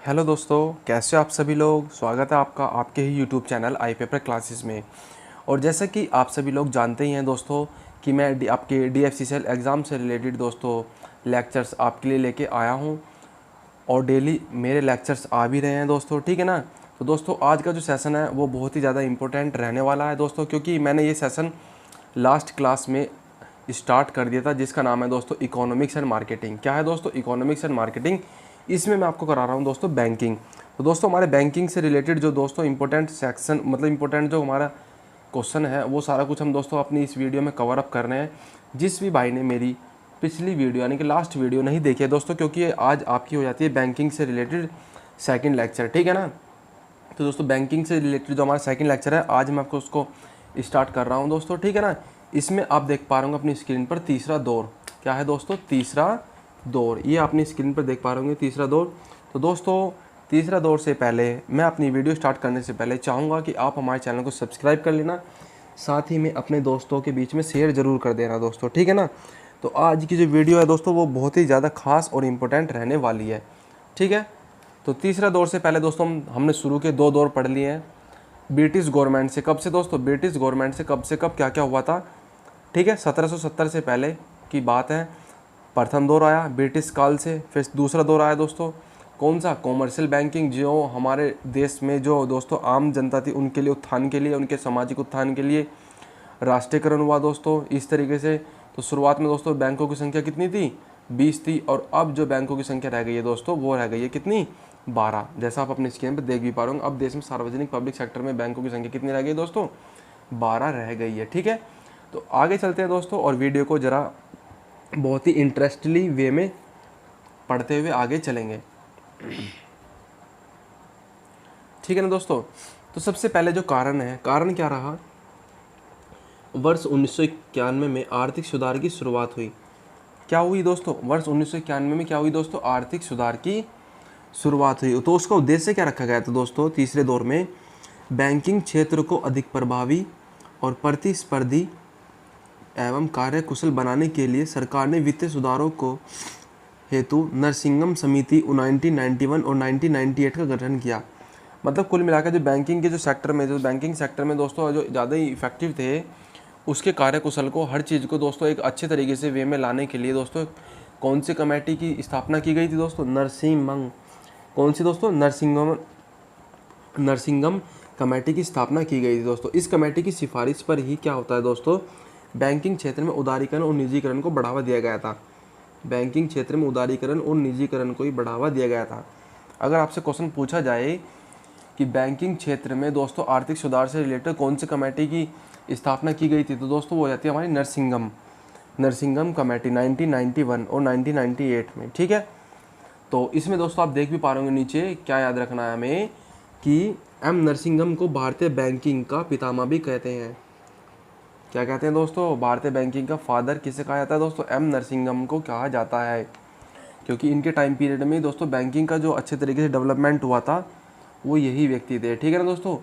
Hello दोस्तों, कैसे हो आप सभी लोग। स्वागत है आपका आपके ही YouTube channel I paper classes में। और जैसा कि आप सभी लोग जानते ही हैं दोस्तों कि मैं आपके DFCCL एग्ज़ाम से रिलेटेड दोस्तों लेक्चर्स आपके लिए लेके आया हूं। और डेली मेरे लेक्चर्स आ भी रहे हैं दोस्तों, ठीक है ना। तो दोस्तों आज का जो सेशन है वो बहुत ही ज़्यादा इम्पोर्टेंट रहने वाला है दोस्तों, क्योंकि मैंने ये सेशन लास्ट क्लास में स्टार्ट कर दिया था, जिसका नाम है दोस्तों इकोनॉमिक्स एंड मार्केटिंग। क्या है दोस्तों इकोनॉमिक्स एंड मार्केटिंग। इसमें मैं आपको करा रहा हूँ दोस्तों बैंकिंग। तो दोस्तों हमारे बैंकिंग से रिलेटेड जो दोस्तों इंपॉर्टेंट सेक्शन मतलब इंपॉर्टेंट जो हमारा क्वेश्चन है वो सारा कुछ हम दोस्तों अपनी इस वीडियो में कवर अप कर रहे हैं। जिस भी भाई ने मेरी पिछली वीडियो यानी कि लास्ट वीडियो नहीं देखी है दोस्तों, क्योंकि ये आज आपकी हो जाती है बैंकिंग से रिलेटेड सेकंड लेक्चर, ठीक है ना। तो दोस्तों बैंकिंग से रिलेटेड जो हमारा सेकंड लेक्चर है आज मैं आपको उसको स्टार्ट कर रहा हूँ दोस्तों, ठीक है ना। इसमें आप देख पा रहे होंगे अपनी स्क्रीन पर तीसरा दौर। क्या है दोस्तों तीसरा दौर, ये अपनी स्क्रीन पर देख पा रहे होंगे तीसरा दौर। तो दोस्तों तीसरा दौर से पहले मैं अपनी वीडियो स्टार्ट करने से पहले चाहूँगा कि आप हमारे चैनल को सब्सक्राइब कर लेना, साथ ही में अपने दोस्तों के बीच में शेयर ज़रूर कर देना दोस्तों, ठीक है ना। तो आज की जो वीडियो है दोस्तों वो बहुत ही ज़्यादा खास और इम्पोर्टेंट रहने वाली है, ठीक है। तो तीसरा दौर से पहले दोस्तों हमने शुरू के दो दौर पढ़ लिए हैं। ब्रिटिश गवर्नमेंट से कब से दोस्तों, ब्रिटिश गवर्नमेंट से कब क्या क्या हुआ था, ठीक है। 1770 से पहले की बात है। प्रथम दौर आया ब्रिटिश काल से। फिर दूसरा दौर आया दोस्तों कौन सा, कॉमर्शियल बैंकिंग, जो हमारे देश में जो दोस्तों आम जनता थी उनके लिए उत्थान के लिए, उनके सामाजिक उत्थान के लिए राष्ट्रीयकरण हुआ दोस्तों इस तरीके से। तो शुरुआत में दोस्तों बैंकों की संख्या कितनी थी, 20 थी। और अब जो बैंकों की संख्या रह गई है दोस्तों वो रह गई है कितनी, 12। जैसा आप अपनी स्क्रीन पर देख भी पा रहे होंगे अब देश में सार्वजनिक पब्लिक सेक्टर में बैंकों की संख्या कितनी रह गई है दोस्तों, 12 रह गई है, ठीक है। तो आगे चलते हैं दोस्तों और वीडियो को ज़रा बहुत ही इंटरेस्टली वे में पढ़ते हुए आगे चलेंगे, ठीक है ना दोस्तों। तो सबसे पहले जो कारण है, कारण क्या रहा, वर्ष 1991 में आर्थिक सुधार की शुरुआत हुई। क्या हुई दोस्तों, वर्ष 1991 में क्या हुई दोस्तों, आर्थिक सुधार की शुरुआत हुई। तो उसका उद्देश्य क्या रखा गया था दोस्तों तीसरे दौर में, बैंकिंग क्षेत्र को अधिक प्रभावी और प्रतिस्पर्धी एवं कार्यकुशल बनाने के लिए सरकार ने वित्तीय सुधारों को हेतु नरसिंगम समिति 1991 और 1998 का गठन किया। मतलब कुल मिलाकर जो बैंकिंग के जो सेक्टर में, जो बैंकिंग सेक्टर में दोस्तों जो ज़्यादा ही इफेक्टिव थे उसके कार्यकुशल को, हर चीज़ को दोस्तों एक अच्छे तरीके से वे में लाने के लिए दोस्तों कौन सी कमेटी की स्थापना की गई थी दोस्तों, नरसिंगम। कौन सी दोस्तों, नरसिंगम कमेटी की स्थापना की गई थी दोस्तों। इस कमेटी की सिफारिश पर ही क्या होता है दोस्तों, बैंकिंग क्षेत्र में उदारीकरण और निजीकरण को बढ़ावा दिया गया था। बैंकिंग क्षेत्र में उदारीकरण और निजीकरण को ही बढ़ावा दिया गया था। अगर आपसे क्वेश्चन पूछा जाए कि बैंकिंग क्षेत्र में दोस्तों आर्थिक सुधार से रिलेटेड कौन सी कमेटी की स्थापना की गई थी, तो दोस्तों वो हो जाती है हमारी नरसिंगम कमेटी 1991 और 1998 में, ठीक है। तो इसमें दोस्तों आप देख भी पा रहे होंगे नीचे क्या याद रखना है हमें कि एम नरसिंगम को भारतीय बैंकिंग का पितामह भी कहते हैं। क्या कहते हैं दोस्तों, भारतीय बैंकिंग का फादर किसे कहा जाता है दोस्तों, एम नरसिंगम को कहा जाता है, क्योंकि इनके टाइम पीरियड में दोस्तों बैंकिंग का जो अच्छे तरीके से डेवलपमेंट हुआ था वो यही व्यक्ति थे, ठीक है ना दोस्तों।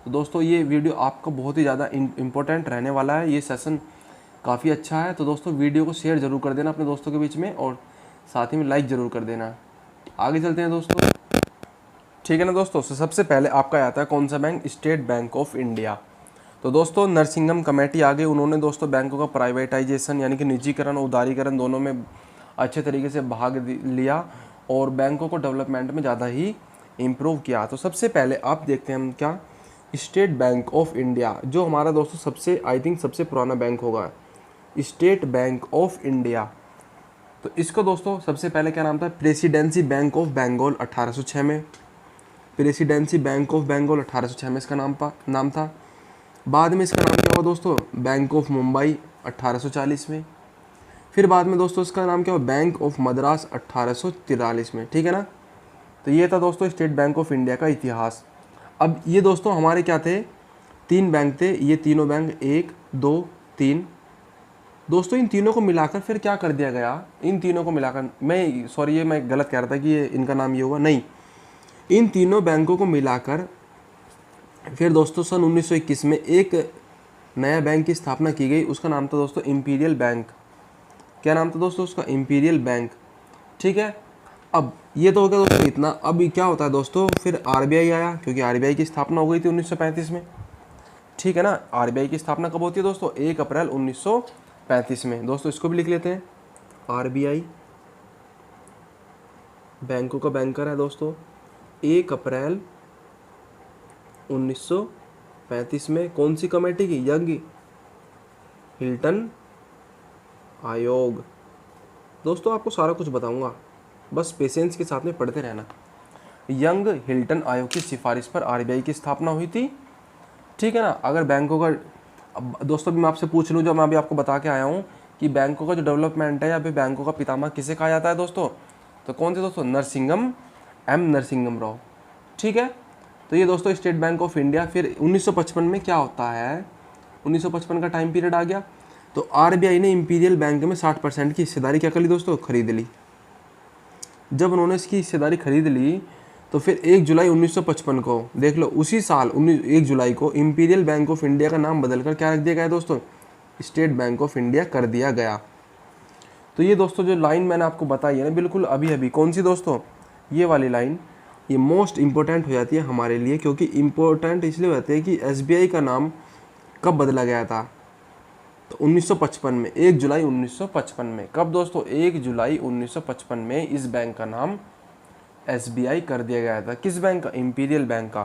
तो दोस्तों ये वीडियो आपका बहुत ही ज़्यादा इम्पोर्टेंट रहने वाला है, ये सेशन काफ़ी अच्छा है। तो दोस्तों वीडियो को शेयर ज़रूर कर देना अपने दोस्तों के बीच में और साथ ही में लाइक ज़रूर कर देना। आगे चलते हैं दोस्तों, ठीक है ना दोस्तों। सबसे पहले आपका आता है कौन सा bank, state Bank of India. तो दोस्तों नरसिंगम कमेटी आगे उन्होंने दोस्तों बैंकों का प्राइवेटाइजेशन यानी कि निजीकरण और उदारीकरण दोनों में अच्छे तरीके से भाग लिया और बैंकों को डेवलपमेंट में ज़्यादा ही इम्प्रूव किया। तो सबसे पहले आप देखते हैं हम क्या, स्टेट बैंक ऑफ इंडिया, जो हमारा दोस्तों सबसे आई थिंक सबसे पुराना बैंक होगा, स्टेट बैंक ऑफ इंडिया। तो इसको दोस्तों सबसे पहले क्या नाम था, प्रेसिडेंसी बैंक ऑफ बंगाल 1806 में, प्रेसिडेंसी बैंक ऑफ बंगाल 1806 में इसका नाम था। बाद में इसका नाम क्या हुआ दोस्तों, बैंक ऑफ मुंबई 1840 में। फिर बाद में दोस्तों इसका नाम क्या हुआ, बैंक ऑफ मद्रास 1843 में, ठीक है ना। तो ये था दोस्तों स्टेट बैंक ऑफ इंडिया का इतिहास। अब ये दोस्तों हमारे क्या थे, 3 बैंक थे, ये तीनों बैंक 1 2 3 दोस्तों इन तीनों को मिलाकर फिर क्या कर दिया गया, इन तीनों को मिलाकर ये मैं गलत कह रहा था कि ये इनका नाम ये हुआ, नहीं, इन तीनों बैंकों को मिलाकर फिर दोस्तों सन 1921 में एक नया बैंक की स्थापना की गई, उसका नाम था दोस्तों इंपीरियल बैंक। क्या नाम था दोस्तों उसका, इंपीरियल बैंक, ठीक है। अब ये तो हो गया दोस्तों इतना। अब क्या होता है दोस्तों, फिर आरबीआई आया, क्योंकि आरबीआई की स्थापना हो गई थी 1935 में, ठीक है ना। आरबीआई की स्थापना कब होती है दोस्तों, 1 अप्रैल 1935 में। दोस्तों इसको भी लिख लेते हैं, आरबीआई बैंकों का बैंकर है दोस्तों, 1 अप्रैल 1935 में। कौन सी कमेटी की, यंग हिल्टन आयोग। दोस्तों आपको सारा कुछ बताऊंगा, बस पेशेंस के साथ में पढ़ते रहना। यंग हिल्टन आयोग की सिफारिश पर आरबीआई की स्थापना हुई थी, ठीक है ना। अगर बैंकों का, अब दोस्तों भी मैं आपसे पूछ लूँ, जो मैं अभी आपको बता के आया हूँ कि बैंकों का जो डेवलपमेंट है या फिर बैंकों का पितामह किसे कहा जाता है दोस्तों, तो कौन थे दोस्तों, नरसिंगम एम नरसिंगम राव, ठीक है। तो ये दोस्तों स्टेट बैंक ऑफ इंडिया। फिर 1955 में क्या होता है, 1955 का टाइम पीरियड आ गया, तो आरबीआई ने इंपीरियल बैंक में 60% की हिस्सेदारी क्या कर ली दोस्तों, खरीद ली। जब उन्होंने इसकी हिस्सेदारी खरीद ली, तो फिर 1 जुलाई 1955 को देख लो, उसी साल 1 जुलाई को इंपीरियल बैंक ऑफ इंडिया का नाम बदलकर क्या रख दिया गया दोस्तों, स्टेट बैंक ऑफ इंडिया कर दिया गया। तो ये दोस्तों जो लाइन मैंने आपको बताई है ना बिल्कुल अभी अभी, कौन सी दोस्तों, ये वाली लाइन, ये मोस्ट इंपॉर्टेंट हो जाती है हमारे लिए, क्योंकि इम्पोर्टेंट इसलिए होती है कि एसबीआई का नाम कब बदला गया था, तो 1955 में, 1 जुलाई 1955 में। कब दोस्तों, 1 जुलाई 1955 में इस बैंक का नाम एसबीआई कर दिया गया था। किस बैंक का, इंपीरियल बैंक का।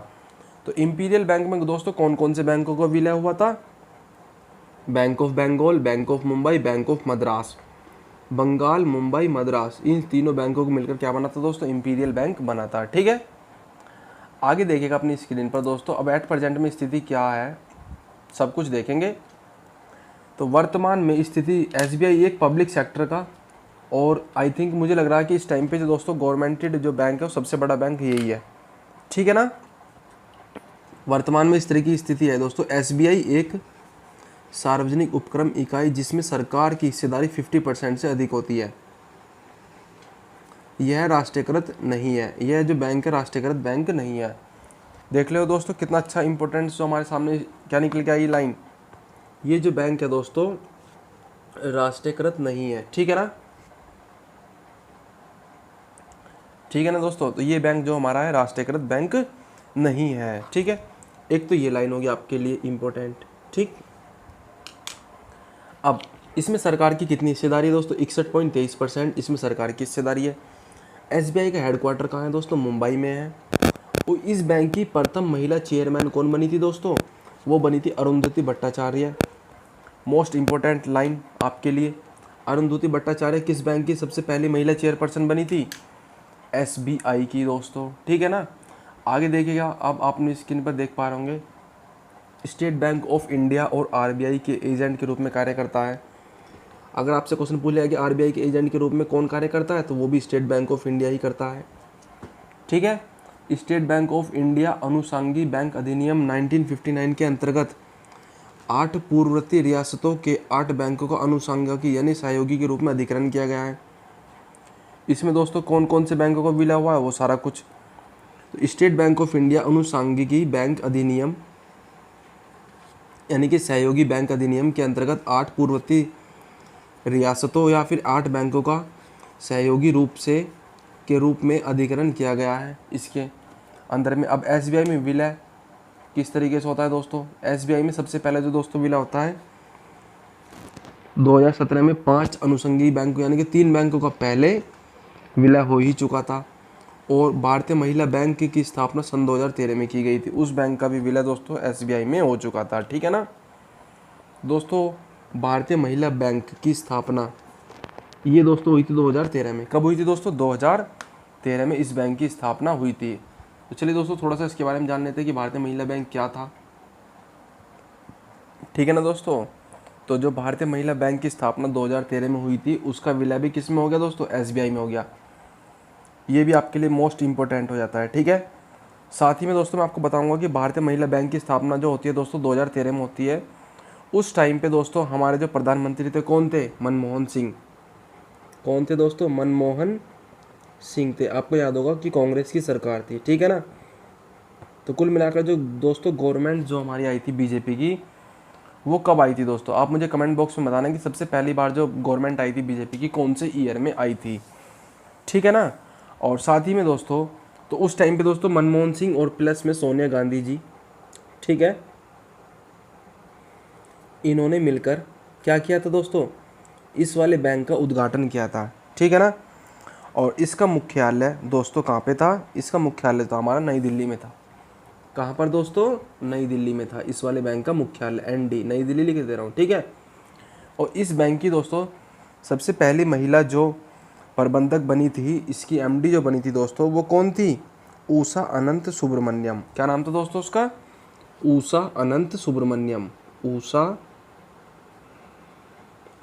तो इंपीरियल बैंक में दोस्तों कौन कौन से बैंकों का विलय हुआ था, Bank of Bengal, Bank of Mumbai, Bank of Madras. Bengal, Mumbai, Madras, इन तीनों बैंकों को मिलकर क्या बना था दोस्तों, इंपीरियल बैंक बना था, ठीक है। आगे देखिएगा अपनी स्क्रीन पर दोस्तों, अब एट प्रेजेंट में स्थिति क्या है सब कुछ देखेंगे। तो वर्तमान में स्थिति, एसबीआई एक पब्लिक सेक्टर का, और आई थिंक मुझे लग रहा है कि इस टाइम पे जो दोस्तों गवर्नमेंटेड जो बैंक है वो सबसे बड़ा बैंक यही है, ठीक है ना। वर्तमान में इस तरह की स्थिति है दोस्तों, एसबीआई एक सार्वजनिक उपक्रम इकाई जिसमें सरकार की हिस्सेदारी 50% से अधिक होती है। यह राष्ट्रीयकृत नहीं है, यह जो बैंक है राष्ट्रीयकृत बैंक नहीं है। देख लो दोस्तों कितना अच्छा इंपॉर्टेंस जो हमारे सामने क्या निकल के आई लाइन, ये जो बैंक है दोस्तों राष्ट्रीयकृत नहीं है, ठीक है ना, ठीक है ना दोस्तों। तो ये बैंक जो हमारा है राष्ट्रीयकृत बैंक नहीं है, ठीक है। एक तो ये लाइन होगी आपके लिए इम्पोर्टेंट, ठीक। अब इसमें सरकार की कितनी हिस्सेदारी है दोस्तों, 61.23% इसमें सरकार की हिस्सेदारी है। एसबीआई का हेडक्वार्टर कहाँ है दोस्तों, मुंबई में है। और इस बैंक की प्रथम महिला चेयरमैन कौन बनी थी दोस्तों, वो बनी थी Arundhati Bhattacharya. Most important line आपके लिए, अरुंधति भट्टाचार्य किस बैंक की सबसे पहली महिला चेयरपर्सन बनी थी, एसबीआई की दोस्तों, ठीक है ना। आगे देखिएगा, अब आपने स्क्रीन पर देख पा रहे होंगे, स्टेट बैंक ऑफ इंडिया और आरबीआई के एजेंट के रूप में कार्य करता है। अगर आपसे क्वेश्चन पूछ लिया कि आरबीआई के एजेंट के रूप में कौन कार्य करता है, तो वो भी स्टेट बैंक ऑफ इंडिया ही करता है, ठीक है। स्टेट बैंक ऑफ इंडिया अनुषंगी बैंक अधिनियम 1959 के अंतर्गत 8 पूर्ववर्ती रियासतों के 8 बैंकों का अनुषंगी यानी सहयोगी के रूप में अधिग्रहण किया गया है। इसमें दोस्तों कौन कौन से बैंकों का विलय हुआ है वो सारा कुछ, तो स्टेट बैंक ऑफ इंडिया अनुषंगी बैंक अधिनियम यानी कि सहयोगी बैंक अधिनियम के अंतर्गत 8 पूर्ववर्ती रियासतों या फिर 8 बैंकों का सहयोगी रूप में अधिग्रहण किया गया है इसके अंदर में। अब एसबीआई में विलय किस तरीके से होता है दोस्तों, एसबीआई में सबसे पहले जो दोस्तों विलय होता है 2017 में 5 अनुषंगी बैंकों यानी कि 3 बैंकों का पहले विलय हो ही चुका था, और भारतीय महिला बैंक की स्थापना सन 2013 में की गई थी, उस बैंक का भी विलय दोस्तों एसबीआई में हो चुका था, ठीक है ना दोस्तों। भारतीय महिला बैंक की स्थापना ये दोस्तों हुई थी 2013 में। कब हुई थी दोस्तों, 2013 में इस बैंक की स्थापना हुई थी। तो चलिए दोस्तों थोड़ा सा इसके बारे में जान लेते हैं कि भारतीय महिला बैंक क्या था, ठीक है ना दोस्तों। तो जो भारतीय महिला बैंक की स्थापना 2013 में हुई थी, उसका विलय भी किस में हो गया दोस्तों, एसबीआई में हो गया। ये भी आपके लिए मोस्ट इंपॉर्टेंट हो जाता है, ठीक है। साथ ही में दोस्तों मैं आपको बताऊंगा कि भारतीय महिला बैंक की स्थापना जो होती है दोस्तों 2013 में होती है। उस टाइम पे दोस्तों हमारे जो प्रधानमंत्री थे कौन थे, मनमोहन सिंह। कौन थे दोस्तों, मनमोहन सिंह थे। आपको याद होगा कि कांग्रेस की सरकार थी, ठीक है ना। तो कुल मिलाकर जो दोस्तों गवर्नमेंट जो हमारी आई थी बीजेपी की, वो कब आई थी दोस्तों, आप मुझे कमेंट बॉक्स में बताना कि सबसे पहली बार जो गवर्नमेंट आई थी बीजेपी की कौन से ईयर में आई थी, ठीक है ना। और साथ ही में दोस्तों तो उस टाइम पे दोस्तों मनमोहन सिंह और प्लस में सोनिया गांधी जी, ठीक है, इन्होंने मिलकर क्या किया था दोस्तों, इस वाले बैंक का उद्घाटन किया था, ठीक है ना। और इसका मुख्यालय दोस्तों कहाँ पे था, इसका मुख्यालय तो हमारा नई दिल्ली में था। कहाँ पर दोस्तों, नई दिल्ली में था इस वाले बैंक का मुख्यालय, ND नई दिल्ली लिख दे रहा हूँ, ठीक है। और इस बैंक की दोस्तों सबसे पहली महिला जो प्रबंधक बनी थी, इसकी MD जो बनी थी दोस्तों, वो कौन थी, ऊषा अनंत सुब्रमण्यम। क्या नाम था दोस्तों उसका, ऊषा अनंत सुब्रमण्यम, ऊषा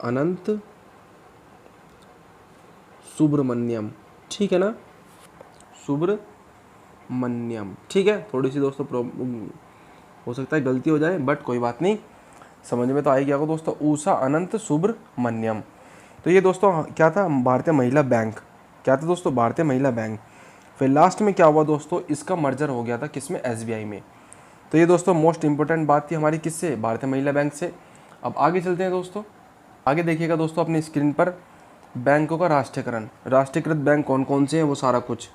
अनंत सुब्रमण्यम, ठीक है ना, सुब्रमण्यम, ठीक है। थोड़ी सी दोस्तों हो सकता है गलती हो जाए, बट कोई बात नहीं, समझ में तो आएगी आपको दोस्तों, ऊषा अनंत सुब्रमण्यम। तो ये दोस्तों क्या था, भारतीय महिला बैंक, क्या था दोस्तों, भारतीय महिला बैंक। फिर लास्ट में क्या हुआ दोस्तों, इसका मर्जर हो गया था किसमें, SBI में। तो ये दोस्तों मोस्ट इंपॉर्टेंट बात थी हमारी किससे, भारतीय महिला बैंक से। अब आगे चलते हैं दोस्तों, आगे देखिएगा दोस्तों अपनी स्क्रीन पर बैंकों का राष्ट्रीयकरण, राष्ट्रीयकृत बैंक कौन कौन से हैं वो सारा कुछ।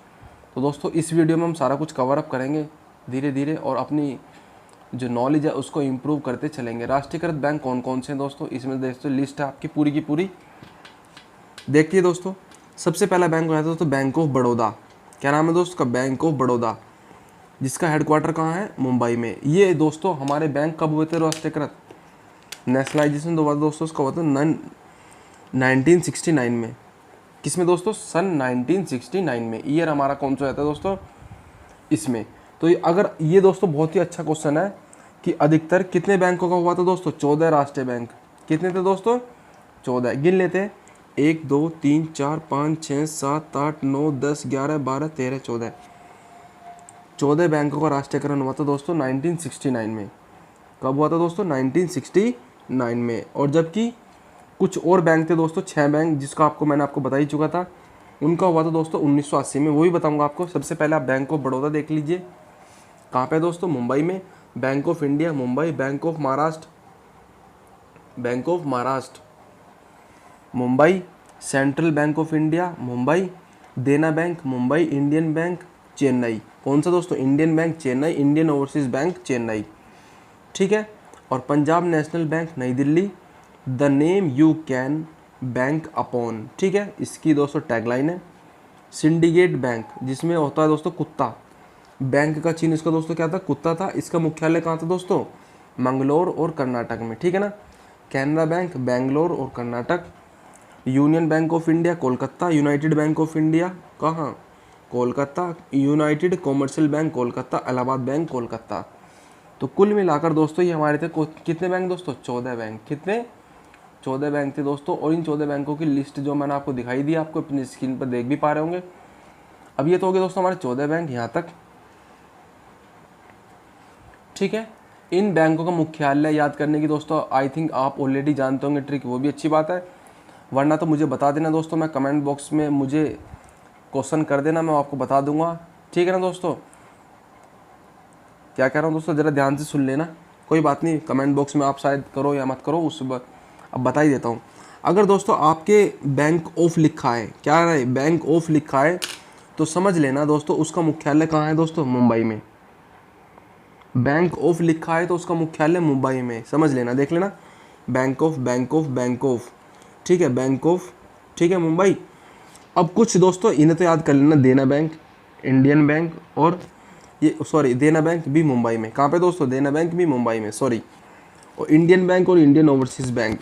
तो दोस्तों इस वीडियो में हम सारा कुछ कवर अप करेंगे धीरे धीरे, और अपनी जो नॉलेज है उसको इम्प्रूव करते चलेंगे। राष्ट्रीयकृत बैंक कौन कौन से हैं दोस्तों, इसमें दोस्तों लिस्ट है आपकी पूरी की पूरी, देखिए दोस्तों। सबसे पहला बैंक है दोस्तों बैंक ऑफ बड़ौदा। क्या नाम है दोस्तों का, बैंक ऑफ बड़ौदा, जिसका हेडक्वार्टर कहाँ है, मुंबई में। ये दोस्तों हमारे बैंक कब हुए थे राष्ट्रीयकृत, नेशनलाइजेशन दोबारा दोस्तों उसका हुआ था 1969 में। किसमें दोस्तों, सन 1969 में। ईयर हमारा कौन सा रहता है दोस्तों, इसमें। तो अगर ये दोस्तों बहुत ही अच्छा क्वेश्चन है कि अधिकतर कितने बैंकों का हुआ था दोस्तों, 14 राष्ट्रीय बैंक। कितने थे दोस्तों, 14। गिन लेते हैं, 1 2 3 4 5 6 7 8 9 10 11 12 13 14। 14 बैंकों का राष्ट्रीयकरण हुआ था दोस्तों 1969 में। कब हुआ था दोस्तों, 1969 में। और जबकि कुछ और बैंक थे दोस्तों, 6 बैंक, जिसका मैंने आपको बता ही चुका था, उनका हुआ था दोस्तों 1980 में। वो भी बताऊंगा आपको। सबसे पहले आप बैंक ऑफ बड़ौदा देख लीजिए, कहाँ पे दोस्तों, मुंबई में। Bank of India Mumbai, Bank of Maharashtra, Bank of Maharashtra Mumbai, Central Bank of India Mumbai, Dena Bank Mumbai, Indian Bank Chennai. कौन सा दोस्तों, Indian Bank Chennai, Indian Overseas Bank Chennai, ठीक है। और Punjab National Bank New Delhi, the name you can bank upon, ठीक है, इसकी दोस्तों टैगलाइन है। सिंडिकेट बैंक, जिसमें होता है दोस्तों कुत्ता, बैंक का चिन्ह इसका दोस्तों क्या था, कुत्ता था। इसका मुख्यालय कहाँ था दोस्तों, मंगलोर और कर्नाटक में, ठीक है ना। कैनरा बैंक बेंगलोर और Karnataka, Union Bank of India Kolkata, United Bank of India कहाँ, Kolkata, United Commercial Bank Kolkata, Allahabad Bank Kolkata. तो कुल मिलाकर दोस्तों ये हमारे थे कितने बैंक दोस्तों, 14 बैंक। कितने, 14 बैंक थे दोस्तों। और इन 14 बैंकों की लिस्ट जो मैंने आपको दिखाई दी, आपको अपनी स्क्रीन पर देख भी पा रहे होंगे। अब ये तो हो गए दोस्तों हमारे 14 बैंक यहाँ तक, ठीक है। इन बैंकों का मुख्यालय याद करने की दोस्तों आई थिंक आप ऑलरेडी जानते होंगे ट्रिक, वो भी अच्छी बात है। वरना तो मुझे बता देना दोस्तों, मैं कमेंट बॉक्स में मुझे क्वेश्चन कर देना, मैं आपको बता दूंगा, ठीक है ना दोस्तों। क्या कह रहा हूँ दोस्तों, ज़रा ध्यान से सुन लेना, कोई बात नहीं, कमेंट बॉक्स में आप शायद करो या मत करो, उस अब बता ही देता हूँ। अगर दोस्तों आपके बैंक ऑफ लिखा है, क्या है, बैंक ऑफ लिखा है, तो समझ लेना दोस्तों उसका मुख्यालय कहाँ है दोस्तों, मुंबई में। बैंक ऑफ लिखा है तो उसका मुख्यालय मुंबई में, समझ लेना, देख लेना, bank of bank of bank of, ठीक है, बैंक ऑफ, ठीक है, मुंबई। अब कुछ दोस्तों इन्हें तो याद कर लेना, देना बैंक, इंडियन बैंक, और ये सॉरी देना बैंक भी मुंबई में। कहाँ पे दोस्तों, देना बैंक भी मुंबई में, सॉरी, और इंडियन बैंक और इंडियन ओवरसीज बैंक।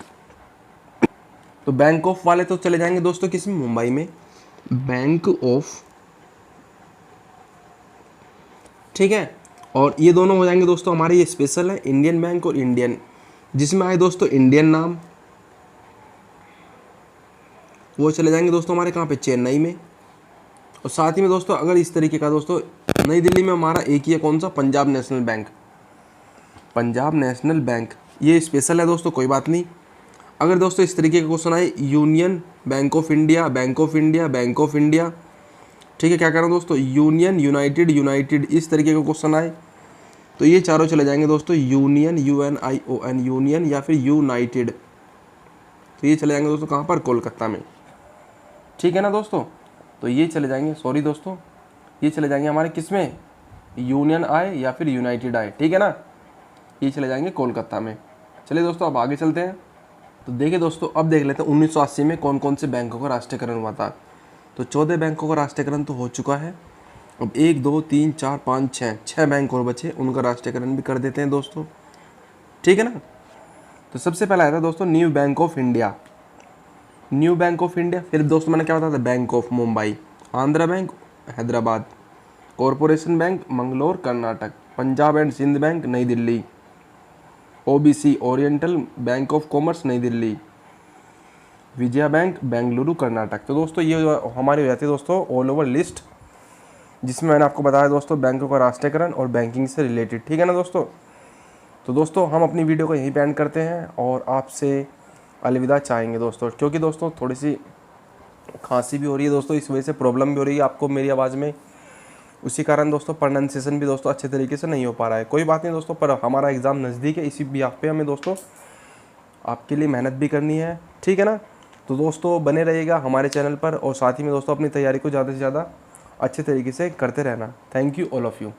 तो बैंक ऑफ वाले तो चले जाएंगे दोस्तों किस में, मुंबई में, बैंक ऑफ, ठीक है। और ये दोनों हो जाएंगे दोस्तों हमारे, ये स्पेशल है, इंडियन बैंक और इंडियन, जिसमें आए दोस्तों इंडियन नाम, वो चले जाएंगे दोस्तों हमारे कहाँ पे, चेन्नई में। और साथ ही में दोस्तों अगर इस तरीके का दोस्तों, नई दिल्ली में हमारा एक ही है, कौन सा, Punjab National bank, Punjab National bank, ये स्पेशल है दोस्तों, कोई बात नहीं। अगर दोस्तों इस तरीके का क्वेश्चन आए, union Bank of India, bank of India, bank of India, ठीक है, क्या कह रहा हूँ दोस्तों, यूनियन, यूनाइटेड, यूनाइटेड, इस तरीके का क्वेश्चन आए तो ये चारों चले जाएंगे दोस्तों यूनियन, UNION, यूनियन, या फिर यूनाइटेड, तो ये चले जाएंगे दोस्तों कहाँ पर, कोलकाता में, ठीक है ना दोस्तों। तो ये चले जाएंगे, सॉरी दोस्तों, ये चले जाएंगे हमारे किस में, यूनियन आए या फिर यूनाइटेड आए, ठीक है ना, ये चले जाएंगे कोलकाता में। चलिए दोस्तों अब आगे चलते हैं। तो देखिए दोस्तों अब देख लेते हैं 1980 में कौन कौन से बैंकों का राष्ट्रीयकरण हुआ था। तो 14 बैंकों का राष्ट्रीयकरण तो हो चुका है। अब 1 2 3 4 5 6 बैंक और बचे, उनका राष्ट्रीयकरण भी कर देते हैं दोस्तों, ठीक है ना। तो सबसे पहला आया था दोस्तों New Bank of India, New Bank of India. फिर दोस्तों मैंने क्या बताया था, Bank of Mumbai, Andhra Bank Hyderabad, Corporation Bank Mangalore Karnataka, Punjab and Sind Bank New Delhi, OBC Oriental Bank of Commerce New Delhi, Vijaya Bank Bengaluru Karnataka. तो दोस्तों ये हमारी हो जाती है दोस्तों ऑल ओवर लिस्ट, जिसमें मैंने आपको बताया दोस्तों बैंकों का राष्ट्रीयकरण और बैंकिंग से रिलेटेड, ठीक है ना दोस्तों। तो दोस्तों हम अपनी वीडियो को यहीं पे एंड करते हैं और आपसे अलविदा चाहेंगे दोस्तों, क्योंकि दोस्तों थोड़ी सी खांसी भी हो रही है दोस्तों, इस वजह से प्रॉब्लम भी हो रही है आपको मेरी आवाज़ में, उसी कारण दोस्तों प्रोनाउंसिएशन भी दोस्तों अच्छे तरीके से नहीं हो पा रहा है। कोई बात नहीं दोस्तों, पर हमारा एग्ज़ाम नज़दीक है, इसी बिहाफ पे हमें दोस्तों आपके लिए मेहनत भी करनी है, ठीक है ना। तो दोस्तों बने रहिएगा हमारे चैनल पर और साथ ही में दोस्तों अपनी तैयारी को ज़्यादा से ज़्यादा अच्छे तरीके से करते रहना। Thank you all of you.